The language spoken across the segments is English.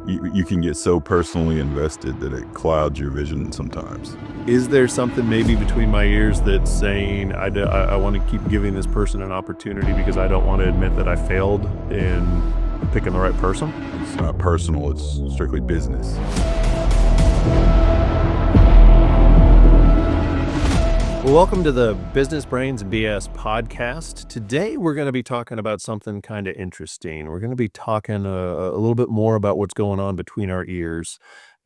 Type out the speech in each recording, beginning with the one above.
you can get so personally invested that it clouds your vision sometimes. Is there something maybe between my ears that's saying I want to keep giving this person an opportunity because I don't want to admit that I failed in picking the right person? It's not personal, it's strictly business. Well, welcome to the Business Brains BS podcast. Today, we're going to be talking about something kind of interesting. We're going to be talking a little bit more about what's going on between our ears.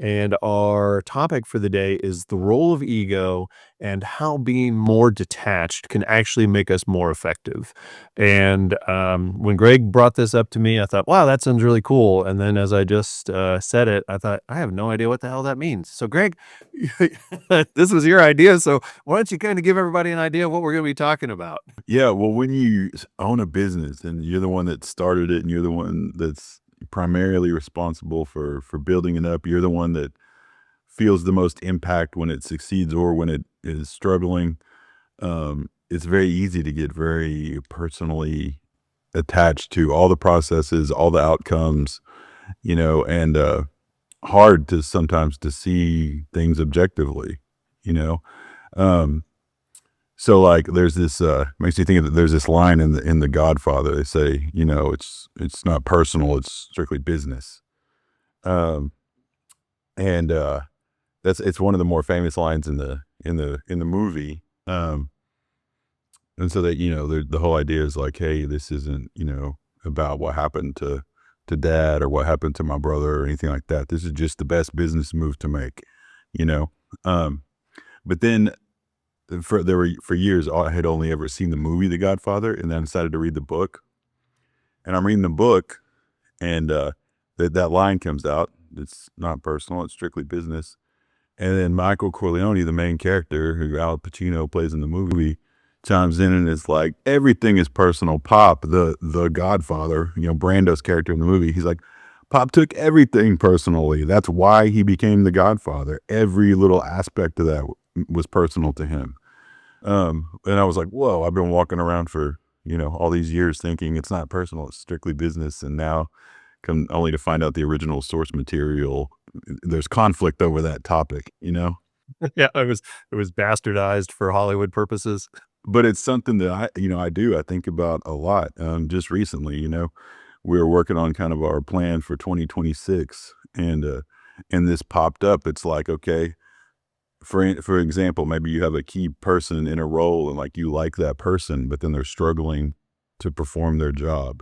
And our topic for the day is the role of ego and how being more detached can actually make us more effective. And when Greg brought this up to me, I thought, wow, that sounds really cool. And then as I just said it, I thought, I have no idea what the hell that means. So, Greg, this was your idea. So, why don't you kind of give everybody an idea of what we're going to be talking about? Yeah, well, when you own a business and you're the one that started it and you're the one that's primarily responsible for building it up, you're the one that feels the most impact when it succeeds or when it is struggling. It's very easy to get very personally attached to all the processes, all the outcomes, and hard to sometimes to see things objectively, you know. Um, so like there's this makes me think that there's this line in the Godfather. They say, it's not personal, it's strictly business. Um, and it's one of the more famous lines in the movie. And so that, the whole idea is like, hey, this isn't, about what happened to dad or what happened to my brother or anything like that. This is just the best business move to make, you know. But then for years I had only ever seen the movie The Godfather, and then I decided to read the book. And I'm reading the book, and that line comes out. It's not personal, it's strictly business. And then Michael Corleone, the main character who Al Pacino plays in the movie, chimes in and is like, everything is personal. Pop, the Godfather, Brando's character in the movie, he's like, Pop took everything personally. That's why he became the Godfather. Every little aspect of that was personal to him. And I was like, whoa, I've been walking around for, all these years thinking it's not personal, it's strictly business. And now come only to find out the original source material, there's conflict over that topic, Yeah, it was bastardized for Hollywood purposes. but it's something that I think about a lot. Just recently, we were working on kind of our plan for 2026, and this popped up. It's like, okay, for example, maybe you have a key person in a role and like you like that person, but then they're struggling to perform their job.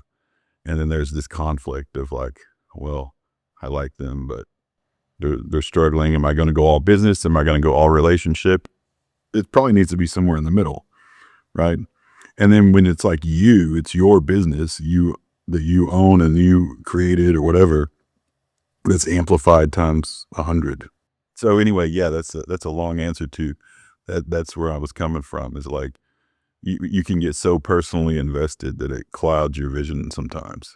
And then there's this conflict of like, well, I like them, but they're struggling. Am I going to go all business? Am I going to go all relationship? It probably needs to be somewhere in the middle, right? And then when it's like it's your business, that you own and you created or whatever, that's amplified times 100. So anyway, yeah, that's a long answer to that. That's where I was coming from. Is like you can get so personally invested that it clouds your vision sometimes,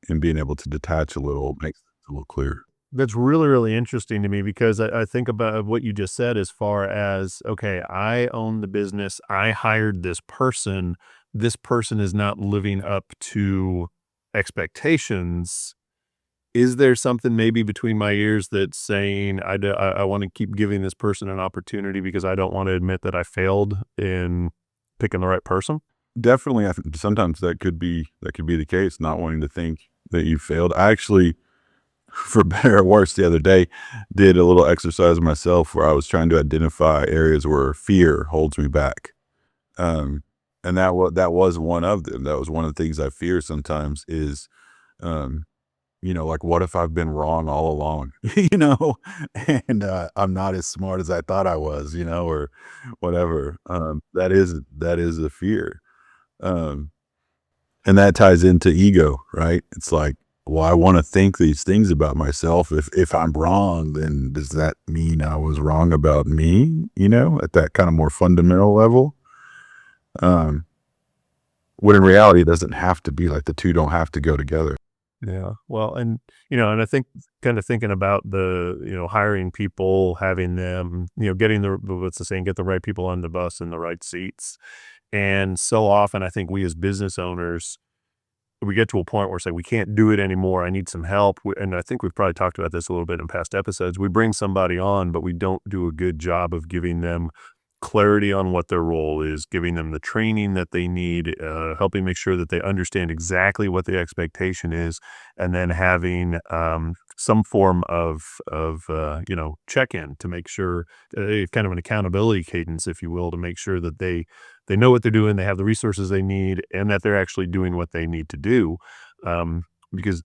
and being able to detach a little makes it a little clearer. That's really, really interesting to me because I think about what you just said as far as, okay, I own the business. I hired this person. This person is not living up to expectations. Is there something maybe between my ears that's saying I want to keep giving this person an opportunity because I don't want to admit that I failed in picking the right person? Definitely, I think sometimes that could be the case. Not wanting to think that you failed. I actually, for better or worse, the other day did a little exercise myself where I was trying to identify areas where fear holds me back. Um, and that was one of them. That was one of the things I fear sometimes is, um, like what if I've been wrong all along, and I'm not as smart as I thought I was, or whatever. That is a fear. Um, and that ties into ego, right? It's like, well, I want to think these things about myself. If I'm wrong, then does that mean I was wrong about me? At that kind of more fundamental level. Um, when in reality, it doesn't have to be like the two don't have to go together. Yeah. Well, and I think kind of thinking about hiring people, having them, getting what's the saying, get the right people on the bus in the right seats. And so often I think we as business owners we get to a point where it's like, we can't do it anymore. I need some help. And I think we've probably talked about this a little bit in past episodes. We bring somebody on, but we don't do a good job of giving them clarity on what their role is, giving them the training that they need, helping make sure that they understand exactly what the expectation is, and then having some form of check-in to make sure, kind of an accountability cadence, if you will, to make sure that they know what they're doing, they have the resources they need, and that they're actually doing what they need to do. Because,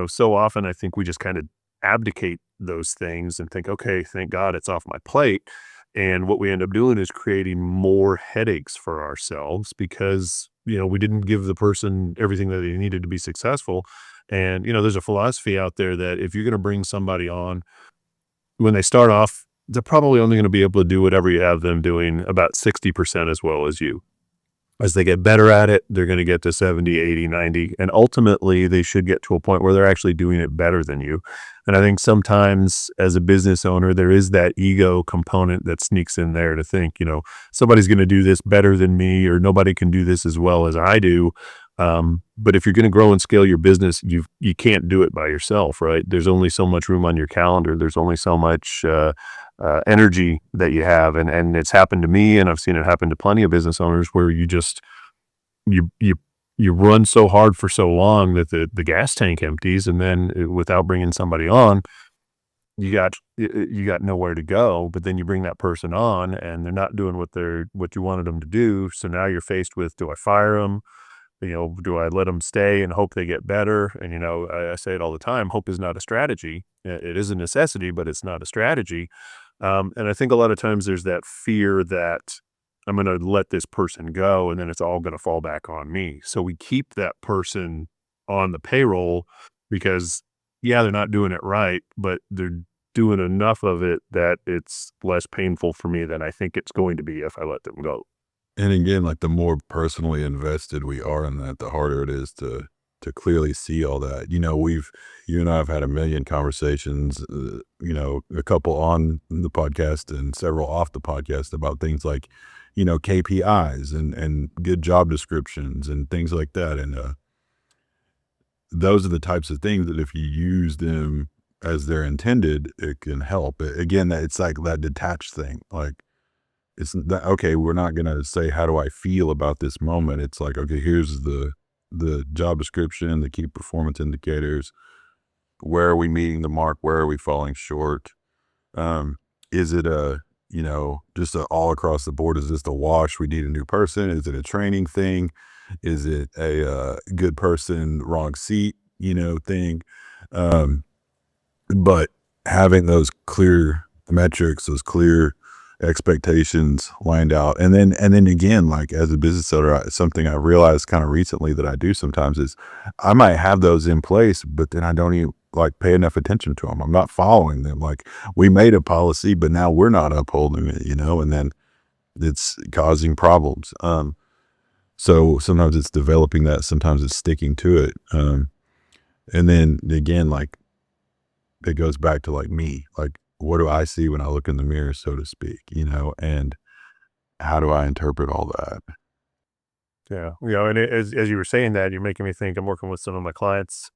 so often I think we just kind of abdicate those things and think, okay, thank God it's off my plate. And what we end up doing is creating more headaches for ourselves because, we didn't give the person everything that they needed to be successful. And, there's a philosophy out there that if you're going to bring somebody on, when they start off, they're probably only going to be able to do whatever you have them doing about 60% as well as you. As they get better at it, they're going to get to 70, 80, 90, and ultimately they should get to a point where they're actually doing it better than you. And I think sometimes as a business owner, there is that ego component that sneaks in there to think, somebody's going to do this better than me, or nobody can do this as well as I do. But if you're going to grow and scale your business, you can't do it by yourself, right? There's only so much room on your calendar. There's only so much energy that you have, and it's happened to me, and I've seen it happen to plenty of business owners where you run so hard for so long that the gas tank empties, and then without bringing somebody on, you got nowhere to go. But then you bring that person on, and they're not doing what you wanted them to do. So now you're faced with, do I fire them? Do I let them stay and hope they get better? And, I say it all the time, hope is not a strategy. It is a necessity, but it's not a strategy. And I think a lot of times there's that fear that I'm going to let this person go and then it's all going to fall back on me. So we keep that person on the payroll because, yeah, they're not doing it right, but they're doing enough of it that it's less painful for me than I think it's going to be if I let them go. And again, like the more personally invested we are in that, the harder it is to clearly see all that. You and I have had a million conversations, a couple on the podcast and several off the podcast about things like, KPIs and good job descriptions and things like that. And those are the types of things that if you use them as they're intended, it can help. Again, it's like that detached thing. Like, it's that, okay, we're not going to say, how do I feel about this moment? It's like, okay, here's the job description, the key performance indicators. Where are we meeting the mark? Where are we falling short? Is it just all across the board? Is this the wash? We need a new person. Is it a training thing? Is it a good person, wrong seat, thing? But having those clear metrics, those clear expectations lined out. And then again, like as a business owner, something I realized kind of recently that I do sometimes is I might have those in place, but then I don't even like pay enough attention to them. I'm not following them. Like we made a policy, but now we're not upholding it, and then it's causing problems. So sometimes it's developing that, sometimes it's sticking to it. And then again, like it goes back to like me, like, what do I see when I look in the mirror, so to speak, and how do I interpret all that? Yeah. And as you were saying that, you're making me think I'm working with some of my clients,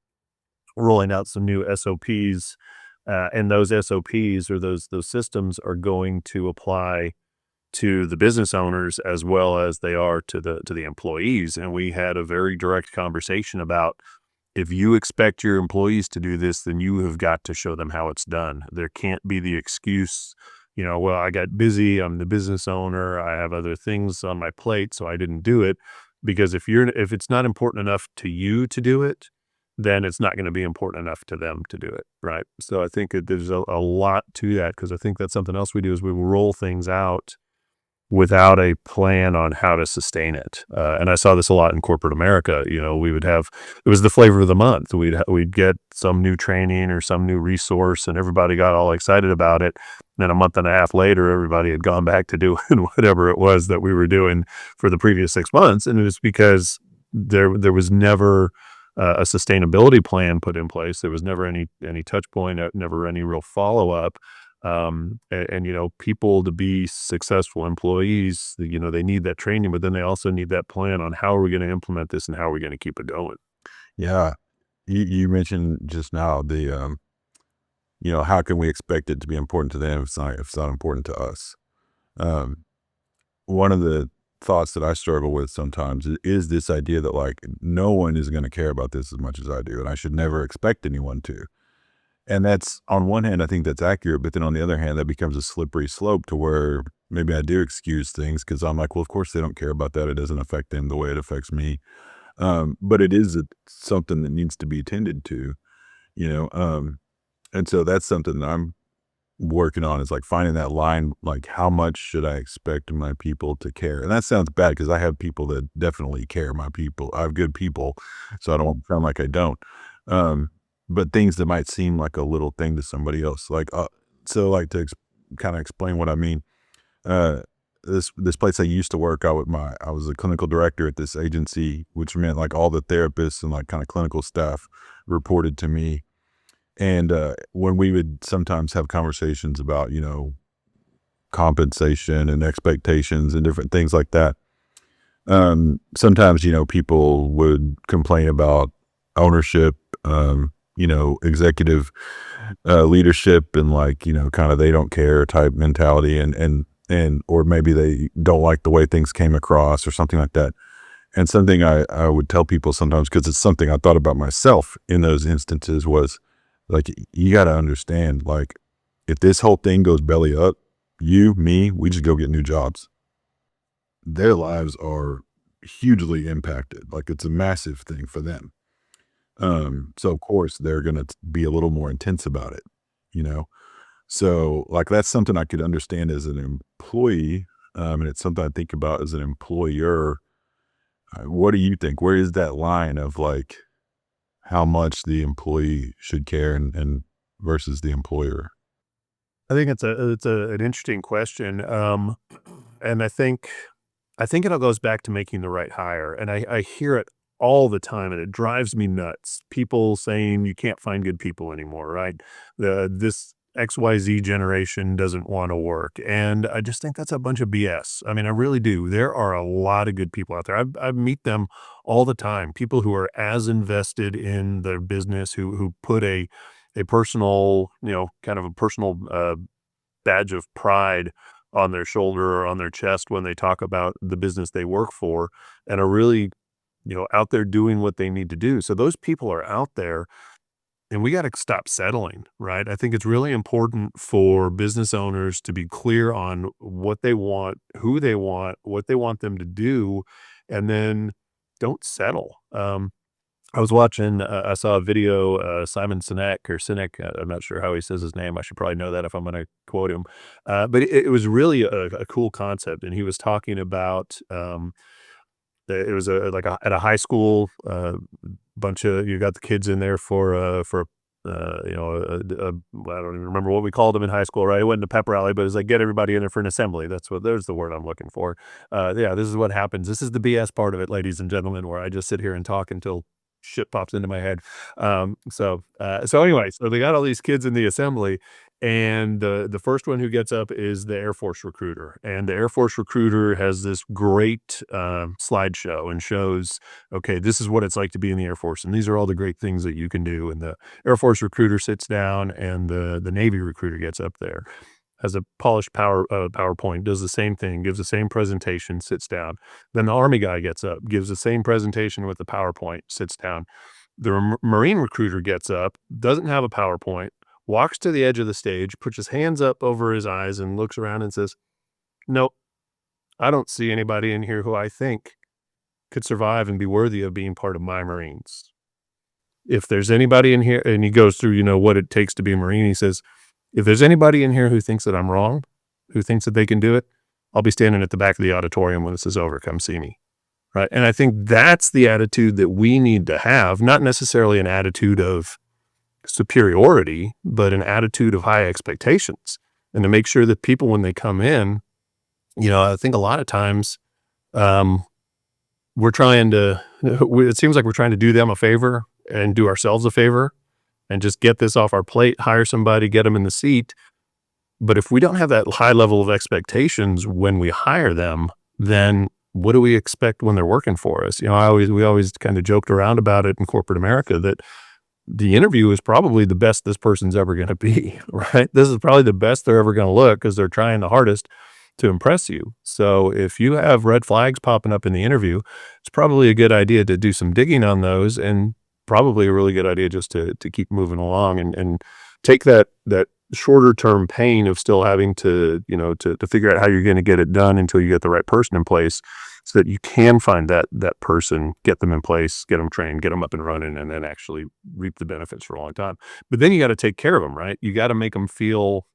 rolling out some new SOPs, and those SOPs or those systems are going to apply to the business owners as well as they are to the employees. And we had a very direct conversation about, if you expect your employees to do this, then you have got to show them how it's done. There can't be the excuse, well, I got busy, I'm the business owner, I have other things on my plate, so I didn't do it. Because if it's not important enough to you to do it, then it's not going to be important enough to them to do it, right? So I think that there's a lot to that, because I think that's something else we do is we roll things out without a plan on how to sustain it. And I saw this a lot in corporate America. We would have, it was the flavor of the month. We'd get some new training or some new resource and everybody got all excited about it. And then a month and a half later, everybody had gone back to doing whatever it was that we were doing for the previous 6 months. And it was because there was never a sustainability plan put in place. There was never any touch point, never any real follow-up. People to be successful employees, they need that training, but then they also need that plan on how are we going to implement this and how are we going to keep it going. Yeah. You mentioned just now how can we expect it to be important to them if it's not important to us? Um, One of the thoughts that I struggle with sometimes is this idea that like no one is going to care about this as much as I do, and I should never expect anyone to. And that's on one hand, I think that's accurate, but then on the other hand, that becomes a slippery slope to where maybe I do excuse things because I'm like, well, of course they don't care about that. It doesn't affect them the way it affects me. But it is something that needs to be tended to, you know. And so that's something that I'm working on is like finding that line, like how much should I expect my people to care? And that sounds bad because I have people that definitely care. My people, I have good people, so I don't want to sound like I don't. Um, but things that might seem like a little thing to somebody else, like so like to kind of explain what I mean. Uh, this place I used to work, I was a clinical director at this agency, which meant like all the therapists and like kind of clinical staff reported to me. And when we would sometimes have conversations about, compensation and expectations and different things like that, sometimes, people would complain about ownership, executive leadership and like, kind of they don't care type mentality or maybe they don't like the way things came across or something like that. And something I would tell people sometimes, because it's something I thought about myself in those instances was like, you got to understand, like, if this whole thing goes belly up, you, me, we just go get new jobs. Their lives are hugely impacted. Like, it's a massive thing for them. So of course they're going to be a little more intense about it, you know? So like, that's something I could understand as an employee. And it's something I think about as an employer. What do you think? Where is that line of like how much the employee should care and versus the employer? I think an interesting question, and I think it all goes back to making the right hire, and I hear it all the time, and it drives me nuts. People saying you can't find good people anymore, right? This XYZ generation doesn't want to work, and I just think that's a bunch of BS. I mean, I really do. There are a lot of good people out there. I meet them all the time. People who are as invested in their business, who put a personal, kind of a personal badge of pride on their shoulder or on their chest when they talk about the business they work for and are really, out there doing what they need to do. So those people are out there and we got to stop settling, right? I think it's really important for business owners to be clear on what they want, who they want, what they want them to do, and then don't settle. I was watching, I saw a video, Simon Sinek, I'm not sure how he says his name. I should probably know that if I'm going to quote him. But it was really a cool concept. And he was talking about, it was at a high school, bunch of, you got the kids in there well, I don't even remember what we called them in high school, right? It wasn't a pep rally, but it's like get everybody in there for an assembly. There's the word I'm looking for. Yeah, this is what happens. This is the BS part of it, ladies and gentlemen, where I just sit here and talk until shit pops into my head. So anyway, so they got all these kids in the assembly, and the first one who gets up is the Air Force recruiter, and the Air Force recruiter has this great slideshow and shows, okay, this is what it's like to be in the Air Force, and these are all the great things that you can do. And the Air Force recruiter sits down, and the Navy recruiter gets up there, has a polished PowerPoint, does the same thing, gives the same presentation, sits down. Then the Army guy gets up, gives the same presentation with the PowerPoint, sits down. The Marine recruiter gets up, doesn't have a PowerPoint, walks to the edge of the stage, puts his hands up over his eyes, and looks around and says, "Nope, I don't see anybody in here who I think could survive and be worthy of being part of my Marines. If there's anybody in here," and he goes through, what it takes to be a Marine. He says, "If there's anybody in here who thinks that I'm wrong, who thinks that they can do it, I'll be standing at the back of the auditorium when this is over. Come see me." Right. And I think that's the attitude that we need to have, not necessarily an attitude of superiority, but an attitude of high expectations. And to make sure that people, when they come in, I think a lot of times, um, we're trying to, it seems like we're trying to do them a favor and do ourselves a favor and just get this off our plate, hire somebody, get them in the seat. But if we don't have that high level of expectations when we hire them, then what do we expect when they're working for us? We always kind of joked around about it in corporate America that the interview is probably the best this person's ever going to be, right? This is probably the best they're ever going to look because they're trying the hardest to impress you. So if you have red flags popping up in the interview, it's probably a good idea to do some digging on those, and probably a really good idea just to keep moving along and take that shorter term pain of still having to, to figure out how you're going to get it done until you get the right person in place, so that you can find that person, get them in place, get them trained, get them up and running, and then actually reap the benefits for a long time. But then you got to take care of them, right? You got to make them feel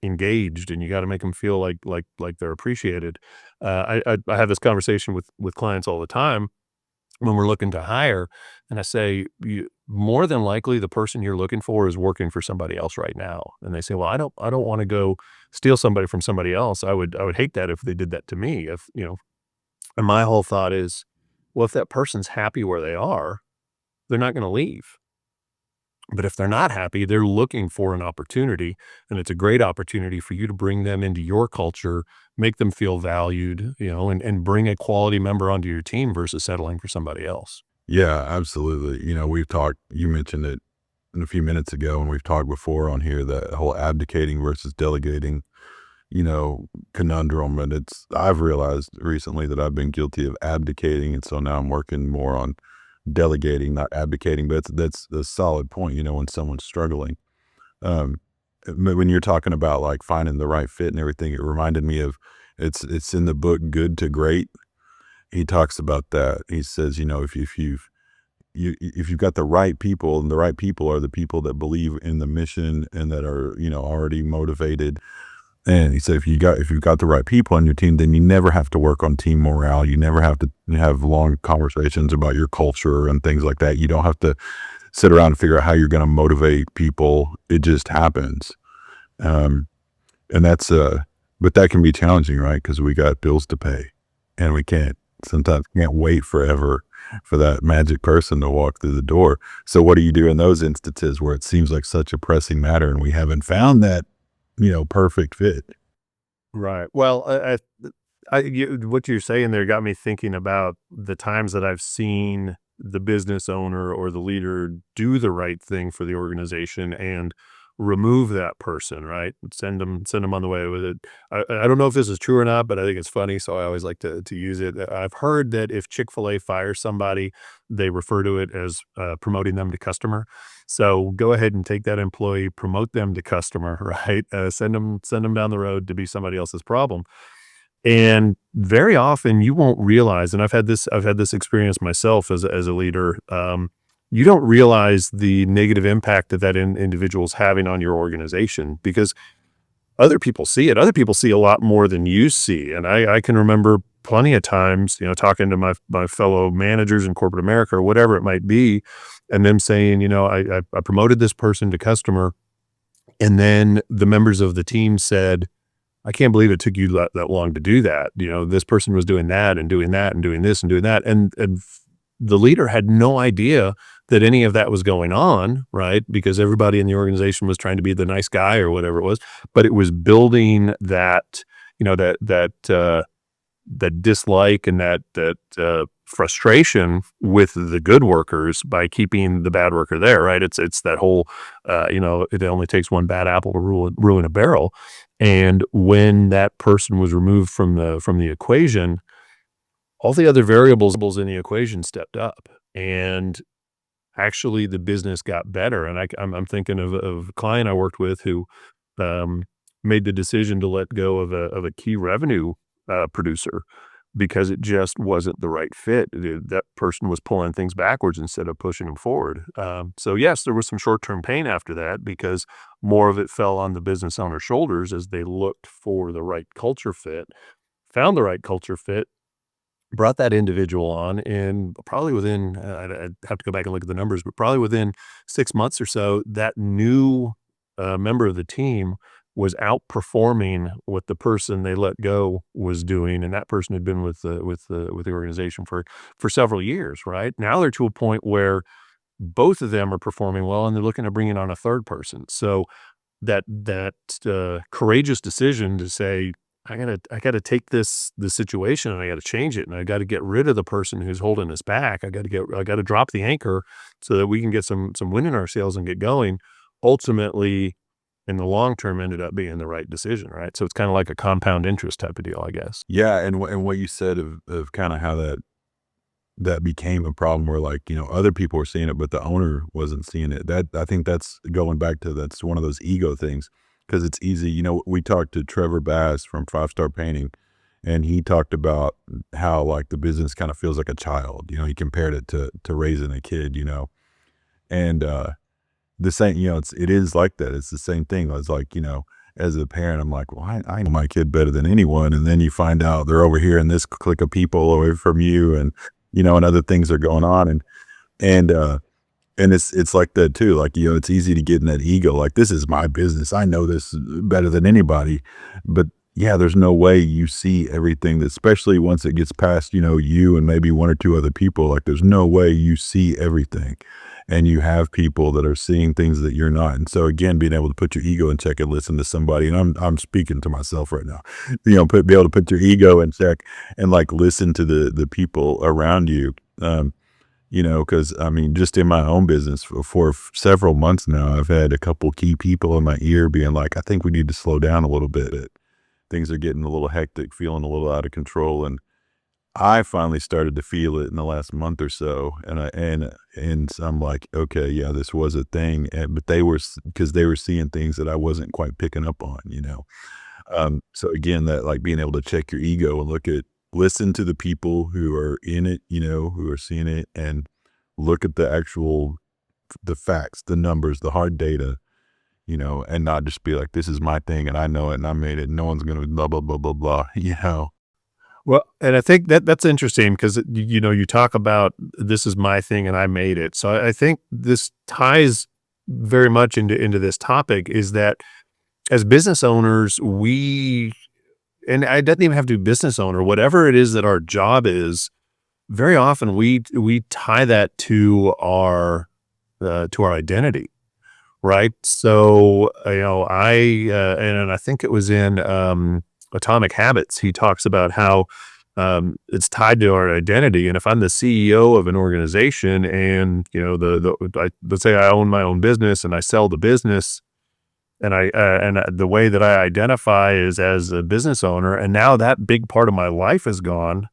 engaged, and you got to make them feel like they're appreciated. I have this conversation with clients all the time when we're looking to hire, and I say, more than likely the person you're looking for is working for somebody else right now. And they say, well, I don't want to go steal somebody from somebody else. I would hate that if they did that to me. And my whole thought is, well, if that person's happy where they are, they're not going to leave. But if they're not happy, they're looking for an opportunity, and it's a great opportunity for you to bring them into your culture, make them feel valued, and bring a quality member onto your team versus settling for somebody else. Yeah, absolutely. We've talked, you mentioned it a few minutes ago, and we've talked before on here, the whole abdicating versus delegating, conundrum. And I've realized recently that I've been guilty of abdicating. And so now I'm working more on delegating, not abdicating. But that's a solid point, when someone's struggling. Um, when you're talking about like finding the right fit and everything, it reminded me of, it's in the book Good to Great. He talks about that. He says, if you've got the right people, and the right people are the people that believe in the mission and that are, already motivated. And he said, if you've got the right people on your team, then you never have to work on team morale. You never have to have long conversations about your culture and things like that. You don't have to sit around and figure out how you're going to motivate people. It just happens. Um, and but that can be challenging, right? Because we got bills to pay, and we sometimes can't wait forever for that magic person to walk through the door. So what do you do in those instances where it seems like such a pressing matter and we haven't found that, perfect fit? Right. Well, what you're saying there got me thinking about the times that I've seen the business owner or the leader do the right thing for the organization and remove that person, right? Send them on the way with it. I don't know if this is true or not, but I think it's funny, so I always like to use it. I've heard that if Chick-fil-A fires somebody, they refer to it as promoting them to customer. So go ahead and take that employee, promote them to customer, right? Send them down the road to be somebody else's problem. And very often you won't realize, and I've had this experience myself as a leader. You don't realize the negative impact that individual's having on your organization, because other people see it. Other people see a lot more than you see. And I can remember plenty of times, talking to my fellow managers in corporate America or whatever it might be, and them saying, I promoted this person to customer. And then the members of the team said, I can't believe it took you that long to do that. This person was doing that and doing that and doing this and doing that. And the leader had no idea that any of that was going on, right? Because everybody in the organization was trying to be the nice guy or whatever it was, but it was building that, that dislike and that frustration with the good workers by keeping the bad worker there, right? It's that whole, it only takes one bad apple to ruin a barrel. And when that person was removed from the equation, all the other variables in the equation stepped up, and actually the business got better. And I'm thinking of a client I worked with who um, made the decision to let go of a key revenue producer because it just wasn't the right fit. That person was pulling things backwards instead of pushing them forward. So yes, there was some short-term pain after that because more of it fell on the business owner's shoulders as they looked for the right culture fit, found the right culture fit, brought that individual on, and probably within, I'd have to go back and look at the numbers, but probably within 6 months or so, that new member of the team was outperforming what the person they let go was doing, and that person had been with the organization for several years. Right now, they're to a point where both of them are performing well, and they're looking to bring in on a third person. So that courageous decision to say, I gotta take the situation and I gotta change it and I gotta get rid of the person who's holding us back. I gotta drop the anchor so that we can get some wind in our sails and get going. Ultimately, in the long term, ended up being the right decision, right? So it's kind of like a compound interest type of deal, I guess. Yeah, and what you said of kind of how that became a problem where, like, other people were seeing it, but the owner wasn't seeing it. That I think that's going back to that's one of those ego things because it's easy. We talked to Trevor Bass from Five Star Painting, and he talked about how like the business kind of feels like a child. He compared it to raising a kid. And the same, it is like that. It's the same thing. It's like, as a parent, I'm like, well, I know my kid better than anyone. And then you find out they're over here in this clique of people away from you and, and other things are going on. And it's like that too. Like, it's easy to get in that ego. Like, this is my business. I know this better than anybody. But yeah, there's no way you see everything that, especially once it gets past, you and maybe one or two other people, like there's no way you see everything. And you have people that are seeing things that you're not. And so again, being able to put your ego in check and listen to somebody, and I'm speaking to myself right now, be able to put your ego in check and like listen to the people around you. Because I mean, just in my own business for several months now, I've had a couple key people in my ear being like, I think we need to slow down a little bit. Things are getting a little hectic, feeling a little out of control. And I finally started to feel it in the last month or so. And so I'm like, okay, yeah, this was a thing. But because they were seeing things that I wasn't quite picking up on. So again, that like being able to check your ego and listen to the people who are in it, who are seeing it, and look at the facts, the numbers, the hard data, and not just be like, this is my thing and I know it and I made it. No one's going to blah, blah, blah, blah, blah. Well, and I think that's interesting because you talk about this is my thing and I made it. So I think this ties very much into this topic is that as business owners, and it doesn't even have to be business owner, whatever it is that our job is, very often we tie that to our identity, right? So, and I think it was in Atomic Habits. He talks about how it's tied to our identity. And if I'm the CEO of an organization and, let's say I own my own business and I sell the business and the way that I identify is as a business owner, and now that big part of my life is gone,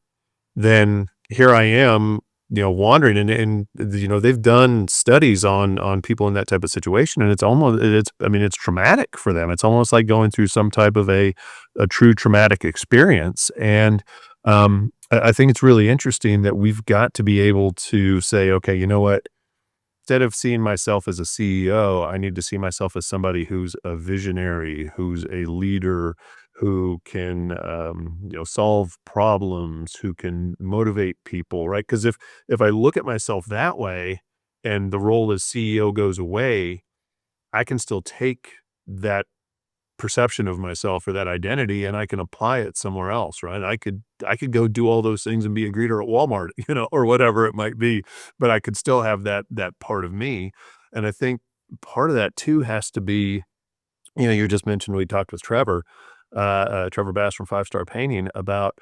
then here I am, wandering and they've done studies on people in that type of situation. And it's traumatic for them. It's almost like going through some type of a true traumatic experience. And I think it's really interesting that we've got to be able to say, okay, you know what? Instead of seeing myself as a CEO, I need to see myself as somebody who's a visionary, who's a leader, who can, solve problems, who can motivate people, right? Because if I look at myself that way, and the role as CEO goes away, I can still take that perception of myself or that identity and I can apply it somewhere else, right? I could go do all those things and be a greeter at Walmart, or whatever it might be, but I could still have that part of me. And I think part of that too has to be, you just mentioned we talked with Trevor Bass from Five Star Painting about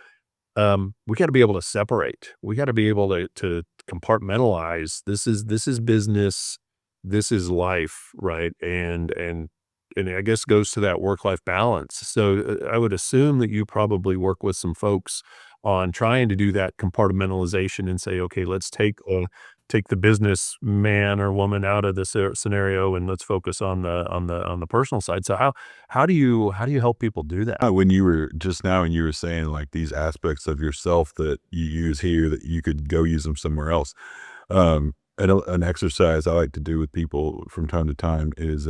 we got to be able to separate. We got to be able to compartmentalize. This is business. This is life, right? And I guess goes to that work-life balance. So I would assume that you probably work with some folks on trying to do that compartmentalization and say, okay, let's take the business man or woman out of this scenario and let's focus on the personal side. So how do you help people do that? When you were just now, and you were saying like these aspects of yourself that you use here that you could go use them somewhere else. An exercise I like to do with people from time to time is,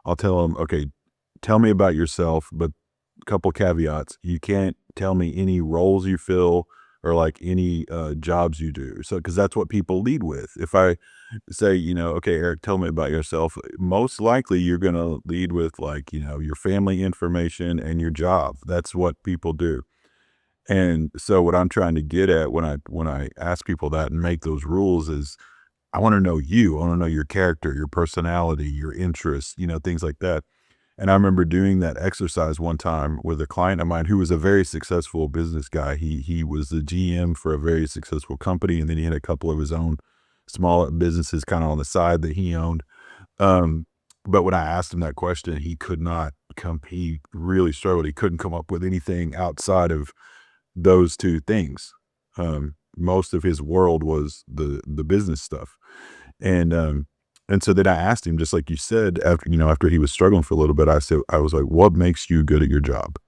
I'll tell them, okay, tell me about yourself, but a couple caveats. You can't tell me any roles you fill or like any jobs you do. So, because that's what people lead with. If I say, okay, Eric, tell me about yourself, most likely you're going to lead with like, your family information and your job. That's what people do. And so what I'm trying to get at when I ask people that and make those rules is I want to know you. I want to know your character, your personality, your interests, things like that. And I remember doing that exercise one time with a client of mine who was a very successful business guy. He was the GM for a very successful company, and then he had a couple of his own small businesses kind of on the side that he owned. Um, but when I asked him that question, he could not come. He really struggled. He couldn't come up with anything outside of those two things. Most of his world was the business stuff, and so then I asked him, just like you said, after he was struggling for a little bit, I was like, what makes you good at your job?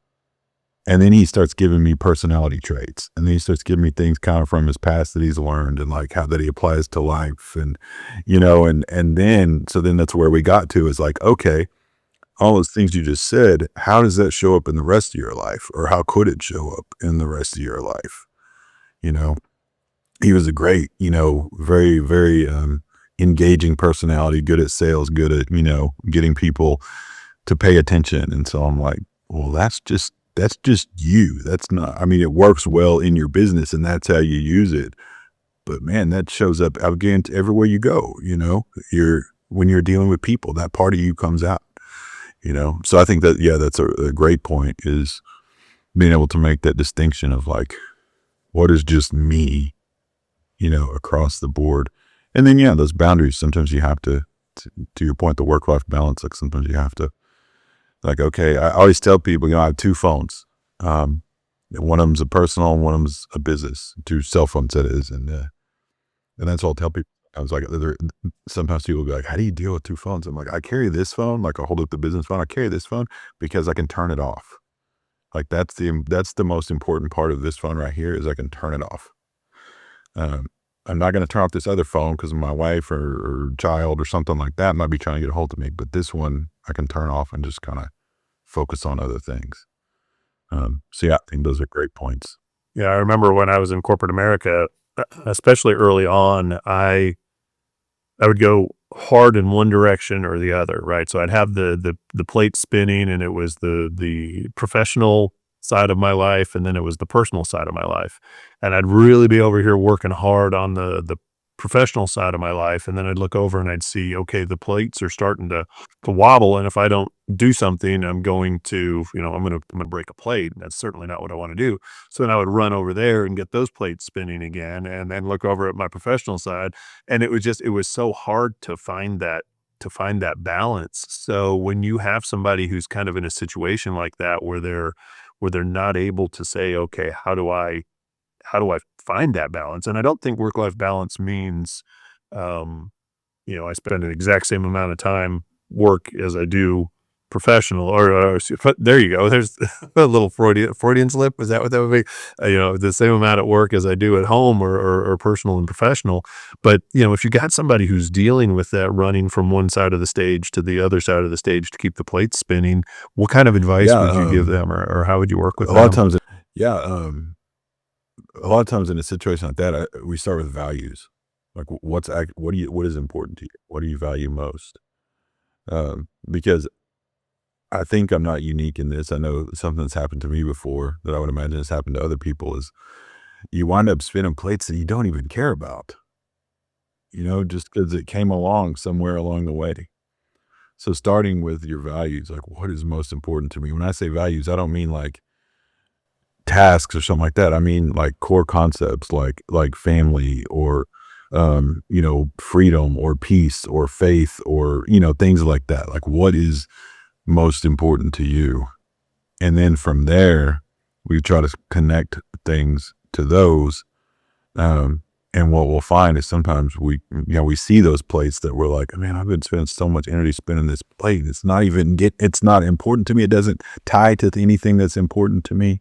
And then he starts giving me personality traits, and then he starts giving me things kind of from his past that he's learned, and like how that he applies to life, and then that's where we got to, is like, okay, all those things you just said, how does that show up in the rest of your life, or how could it show up in the rest of your life? You know, he was a great, very, very engaging personality, good at sales, good at, getting people to pay attention. And so I'm like, well, that's just you. That's not, I mean, it works well in your business and that's how you use it. But man, that shows up again everywhere you go, when you're dealing with people, that part of you comes out, So I think that, yeah, that's a great point, is being able to make that distinction of like, what is just me, across the board. And then, yeah, those boundaries, sometimes you have to your point, the work-life balance, like sometimes you have to, like, okay, I always tell people, I have two phones. One of them's a personal and one of them's a business, two cell phones that is. And that's all I'll tell people. I was like, sometimes people will be like, how do you deal with two phones? I'm like, I carry this phone, like I hold up the business phone. I carry this phone because I can turn it off. Like that's the most important part of this phone right here, is I can turn it off. I'm not going to turn off this other phone because my wife or child or something like that might be trying to get a hold of me. But this one I can turn off and just kind of focus on other things. So yeah, I think those are great points. Yeah, I remember when I was in corporate America, especially early on, I would go hard in one direction or the other, right? So I'd have the plate spinning, and it was the professional side of my life, and then it was the personal side of my life. And I'd really be over here working hard on the professional side of my life, and then I'd look over and I'd see, okay, the plates are starting to wobble, and if I don't do something, I'm going to, I'm gonna break a plate. And that's certainly not what I want to do. So then I would run over there and get those plates spinning again, and then look over at my professional side. And it was so hard to find that balance. So when you have somebody who's kind of in a situation like that, where they're not able to say, okay, how do I find that balance? And I don't think work-life balance means, I spend an exact same amount of time work as I do professional, there you go. There's a little Freudian slip. Is that what that would be? The same amount at work as I do at home, or personal and professional. But, if you got somebody who's dealing with that, running from one side of the stage to the other side of the stage to keep the plates spinning, what kind of advice Yeah. would you give them, or how would you work with A lot of them? times, yeah. A lot of times in a situation like that, we start with values. Like what is important to you? What do you value most? Because I think I'm not unique in this. I know something that's happened to me before that I would imagine has happened to other people, is you wind up spinning plates that you don't even care about, just because it came along somewhere along the way. So starting with your values, like what is most important to me? When I say values, I don't mean like tasks or something like that. I mean like core concepts, like family, or freedom, or peace, or faith, or things like that. Like what is most important to you? And then from there, we try to connect things to those. And what we'll find is sometimes we see those plates that we're like, man, I've been spending so much energy spinning this plate. It's not important to me. It doesn't tie to anything that's important to me.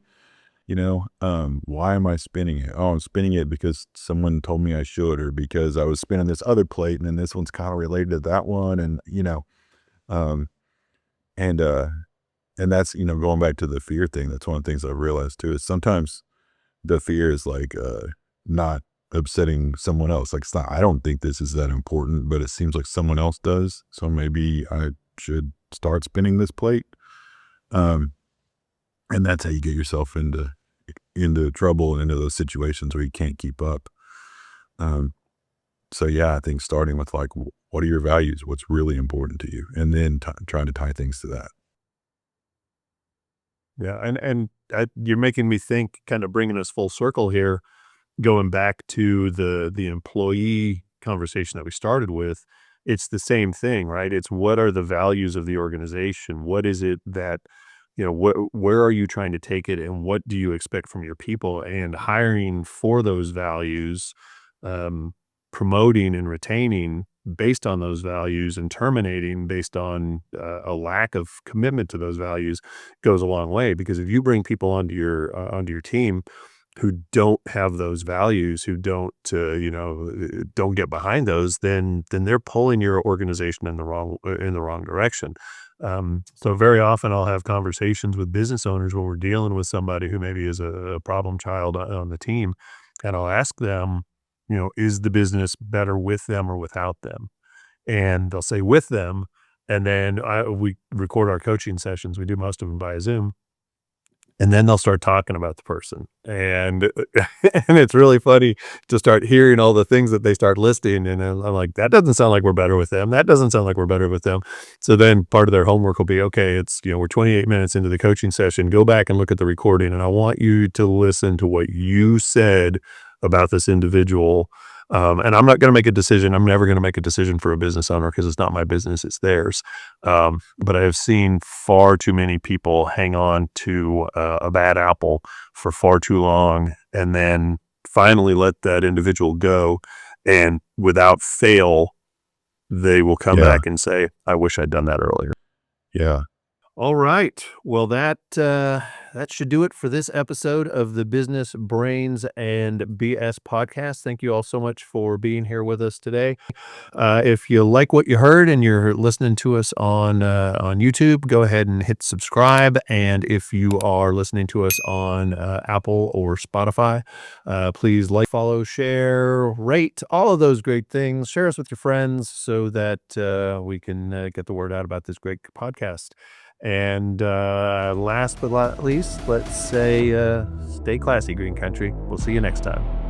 Why am I spinning it? Oh, I'm spinning it because someone told me I should, or because I was spinning this other plate and then this one's kind of related to that one. And, um, and, uh, and that's, going back to the fear thing. That's one of the things I've realized too, is sometimes the fear is like, not upsetting someone else. Like, it's not, I don't think this is that important, but it seems like someone else does. So maybe I should start spinning this plate. And that's how you get yourself into trouble and into those situations where you can't keep up. So yeah, I think starting with like, what are your values? What's really important to you? And then trying to tie things to that. Yeah, and you're making me think, kind of bringing us full circle here, going back to the employee conversation that we started with. It's the same thing, right? It's what are the values of the organization? What is it that, where are you trying to take it, and what do you expect from your people? And hiring for those values, um, promoting and retaining based on those values, and terminating based on a lack of commitment to those values goes a long way. Because if you bring people onto your team who don't have those values, who don't get behind those, then they're pulling your organization in the wrong direction. So very often I'll have conversations with business owners when we're dealing with somebody who maybe is a problem child on the team, and I'll ask them, is the business better with them or without them? And they'll say with them, and then we record our coaching sessions. We do most of them via Zoom. And then they'll start talking about the person, and and it's really funny to start hearing all the things that they start listing, and then I'm like, "That doesn't sound like we're better with them. That doesn't sound like we're better with them." So then part of their homework will be, "Okay, we're 28 minutes into the coaching session. Go back and look at the recording, and I want you to listen to what you said about this individual." And I'm not going to make a decision. I'm never going to make a decision for a business owner, because it's not my business, it's theirs. But I have seen far too many people hang on to a bad apple for far too long, and then finally let that individual go. And without fail, they will come Yeah. back and say, "I wish I'd done that earlier." Yeah. All right. Well, that should do it for this episode of the Business Brains and BS podcast. Thank you all so much for being here with us today. If you like what you heard and you're listening to us on YouTube, go ahead and hit subscribe. And if you are listening to us on Apple or Spotify, please like, follow, share, rate, all of those great things. Share us with your friends so that we can get the word out about this great podcast. And last but not least, let's say stay classy, Green Country. We'll see you next time.